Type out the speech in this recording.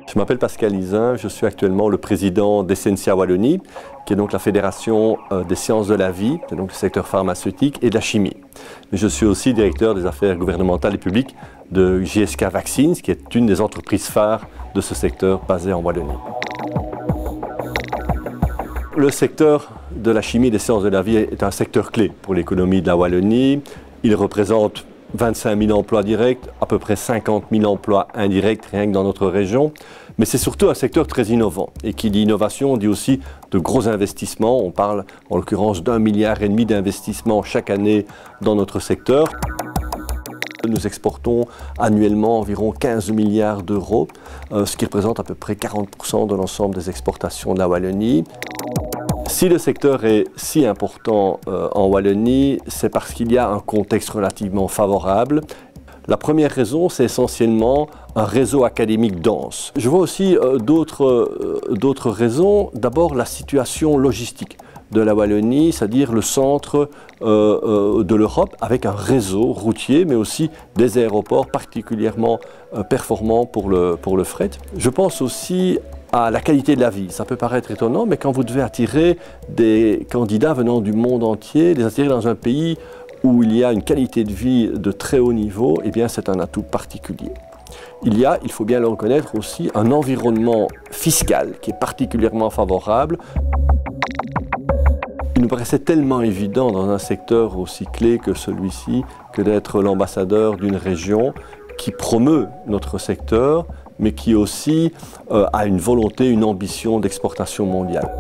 Je m'appelle Pascal Izin, je suis actuellement le président d'Essentia Wallonie, qui est donc la fédération des sciences de la vie, c'est donc le secteur pharmaceutique et de la chimie. Mais je suis aussi directeur des affaires gouvernementales et publiques de GSK Vaccines, qui est une des entreprises phares de ce secteur basé en Wallonie. Le secteur de la chimie et des sciences de la vie est un secteur clé pour l'économie de la Wallonie. Il représente 25 000 emplois directs, à peu près 50 000 emplois indirects rien que dans notre région. Mais c'est surtout un secteur très innovant. Et qui dit innovation dit aussi de gros investissements. On parle en l'occurrence d'1,5 milliard d'investissements chaque année dans notre secteur. Nous exportons annuellement environ 15 milliards d'euros, ce qui représente à peu près 40% de l'ensemble des exportations de la Wallonie. Si le secteur est si important en Wallonie, c'est parce qu'il y a un contexte relativement favorable. La première raison, c'est essentiellement un réseau académique dense. Je vois aussi d'autres raisons. D'abord, la situation logistique de la Wallonie, c'est-à-dire le centre de l'Europe, avec un réseau routier, mais aussi des aéroports particulièrement performants pour le fret. Je pense aussi à la qualité de la vie. Ça peut paraître étonnant, mais quand vous devez attirer des candidats venant du monde entier, les attirer dans un pays où il y a une qualité de vie de très haut niveau, eh bien c'est un atout particulier. Il faut bien le reconnaître aussi, un environnement fiscal qui est particulièrement favorable. Il nous paraissait tellement évident dans un secteur aussi clé que celui-ci que d'être l'ambassadeur d'une région qui promeut notre secteur, mais qui aussi a une volonté, une ambition d'exportation mondiale.